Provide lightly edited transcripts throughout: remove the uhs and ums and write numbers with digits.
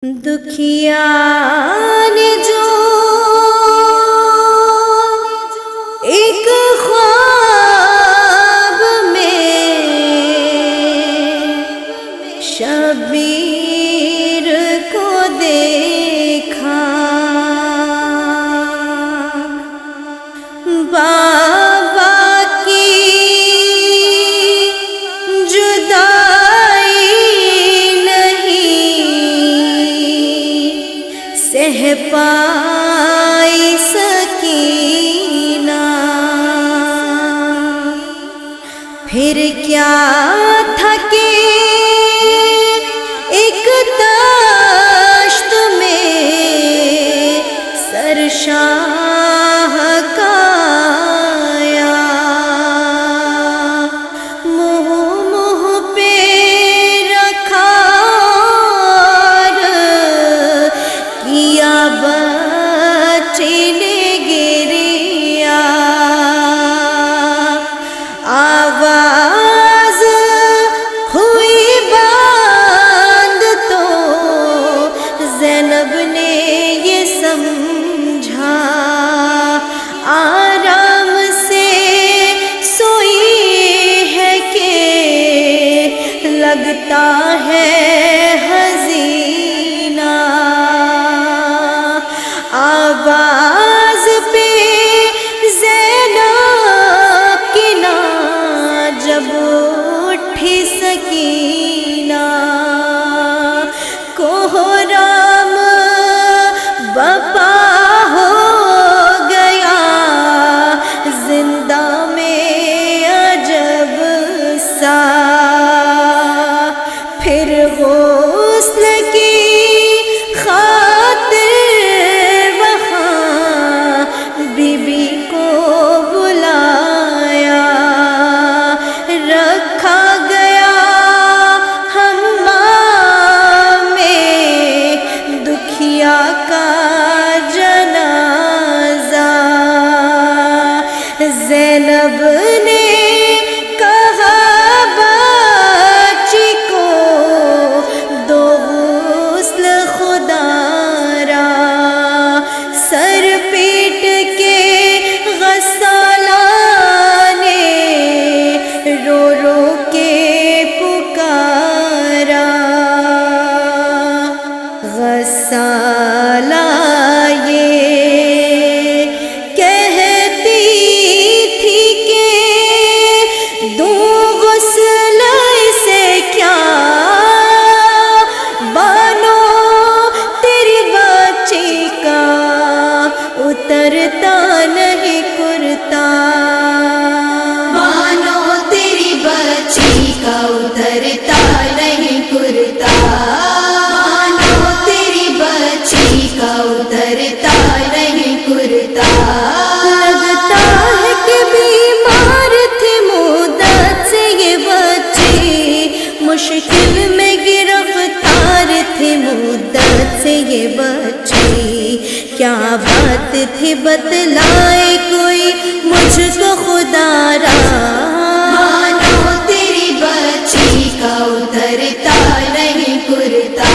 دکھیا نے جو ایک خواب میں شبیر کو دیکھا، بابا کی جدائی نہیں سہ پائی سکینہ، پھر کیا تھا کہ ایک دشت میں سرشاہ کا آیا، منہ پہ رکھا اور کیا بچے نے گریا، آواز ہوئی بند تو زینب نے یہ سمجھا، آرام سے سوئی ہے کہ لگتا ہے حزینہ، آواز پہ زینب کی نا جب اٹھی سکینہ، کوہرام بپا ہو گیا زندہ میں عجب سا، پھر غسل کی خاطر وہاں بی بی کو بلایا، رکھا گیا حمام میں دکھیا کا جنازہ، زینب نے کہا بچی کو دو غسل خدا را، سر پیٹ کے غسالہ نے رو رو کے پکارا، غسالہ یہ کہتی تھی کہ دوں غسل سے کیا بانو تیری بچی کا اترتا نہیں کرتا، مانو تیری بچی کا اترتا نہیں کرتا، مانو تیری بچی کا اترتا نہیں کرتا، لگتا ہے کہ بیمار تھی مدت سے یہ بچی، مشکل میں گرفتار تھی مدت سے یہ بچی، کیا بات تھی بتلائے کوئی مجھ کو خدا را، مانو تیری بچی کا اترتا نہیں کرتا،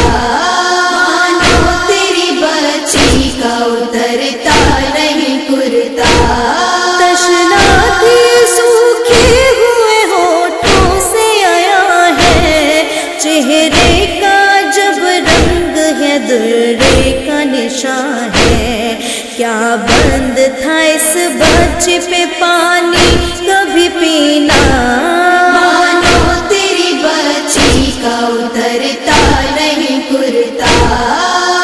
مانو تیری بچی کا اترتا نہیں کرتا، تشنا تھی سوکھے ہوئے ہونٹوں سے آیا ہے، چہرے کا جب رنگ ہے درے کا نشان ہے، کیا بند تھا اس بچے پہ پانی کبھی پینا، مانو تیری بچی کا اترتا نہیں کرتا،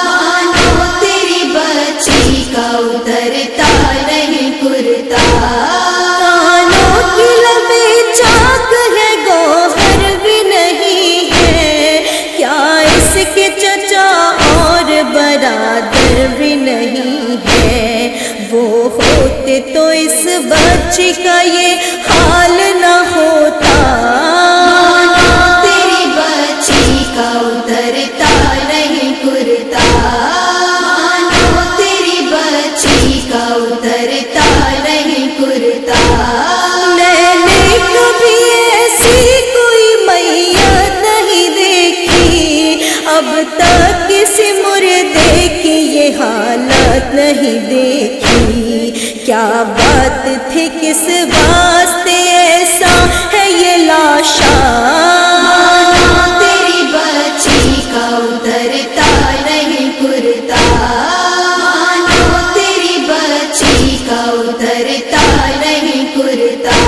مانو تیری بچی کا اترتا نہیں کرتا، کانوں کی لبیں چاک ہے گوہر بھی نہیں ہے، کیا اس کے چچا اور برادر بھی نہیں ہے، وہ ہوتے تو اس بچی کا یہ حال نہ ہوتا، مانو تیری بچی کا اترتا نہیں کرتا، مانو تیری بچی کا اترتا نہیں کرتا، میں نے کبھی ایسی کوئی میت نہیں دیکھی، اب تک کسی مردے کی یہ حالت نہیں دیکھی، کیا بات تھی کس واسطے ایسا ہے یہ لاشا، تیری بچی کا اترتا نہیں کرتا، تیری بچی کا اترتا نہیں کرتا،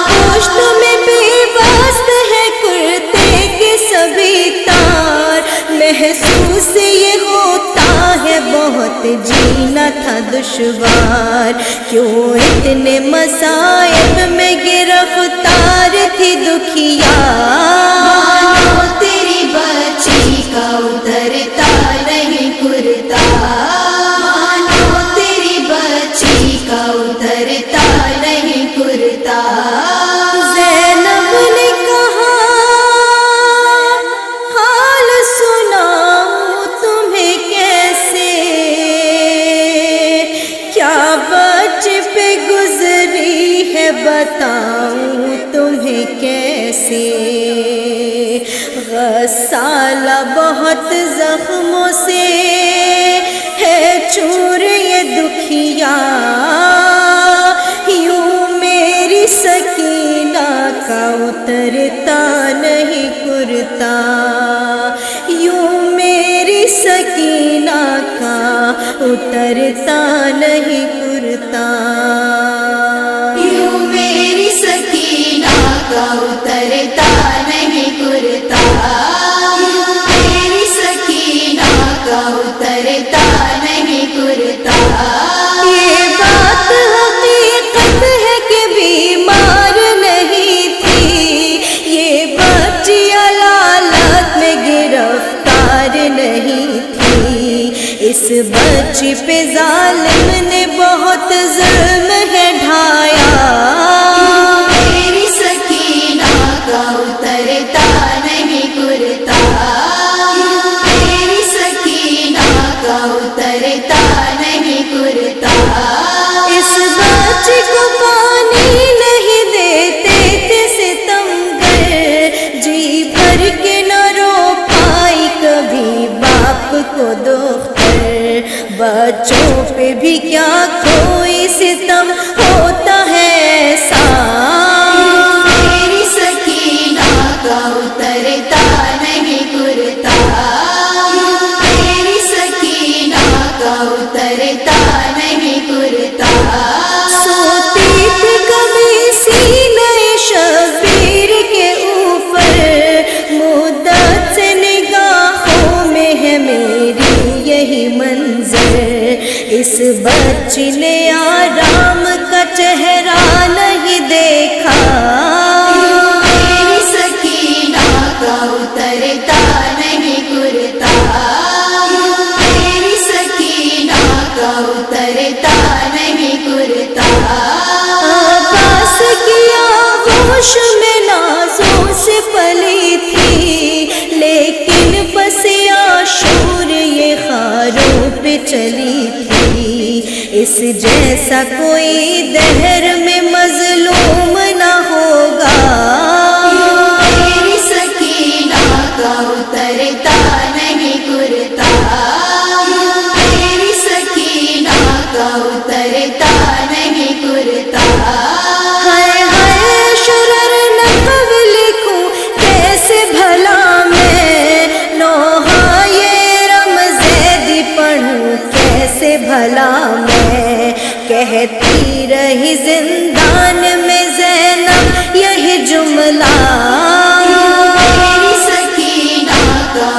پشت میں پیوست ہے کرتے کے سبھی تار، محسوس یہ ہوتا ہے بہت جینا تھا دشوار، کیوں اتنے مصائب میں گرفتار تھی دکھیا، تیری بچی کا اترتا نہیں کرتا، تیری بچی کا اترتا نہیں کرتا، زینب نے کہا حال سناؤں تمہیں کیسے، کیا بچ پہ گزری ہے بتاؤں تمہیں کیسے، غسالہ بہت زخموں سے ہے چور یہ دکھیا، یوں میری سکینہ کا اترتا نہیں کرتا، یوں میری سکینہ کا اترتا نہیں کرتا، یوں میری سکینہ کا اترتا نہیں کرتا، یوں میری سکینہ کا اترتا نہیں کرتا، یہ بات حقیقت ہے کہ بیمار نہیں تھی، یہ بچی علالت میں گرفتار نہیں تھی، اس بچی پہ ظالم نے بہت ظلم ہے ڈھایا، میری سکینہ کا اترتا نہیں کرتا، میری سکینہ کا اترتا نہیں کرتا، اس بچی کو پانی نہیں دیتے تھے ستمگر، جی بھر کے نہ رو پائی کبھی باپ کو دختر، بچوں پہ بھی کیا کوئی ستم ہوتا ہے ایسا، میری سکینہ کا اترتا نہیں کرتا، میری سکینہ کا اترتا نہیں کرتا، سوتی تھی کبھی سینے شبیر کے اوپر، مدت سے نگاہوں میں ہے میری یہی منظر، اس بچی نے آرام کا چہرہ نہیں دیکھا، میری سکینہ کا اترتا نہیں کرتا، میری سکینہ کا اترتا نہیں کرتا، آواز کیا ہوش میں نازوں سے پلی تھی، لیکن بس عاشور یہ خاروں پہ چلی تھی، اس جیسا کوئی دہر میں مظلوم نہ ہوگا، میری سکینہ کا اترتا نہیں کرتا، میری سکینہ کا اترتا نہیں کرتا، ہائے ہائے شرر نقب لکھوں کیسے بھلا میں، نوحہ یہ رمزیدی پڑھوں کیسے بھلا میں، کہتی رہی زندان میں زینب یہی جملہ، میری سکینہ کا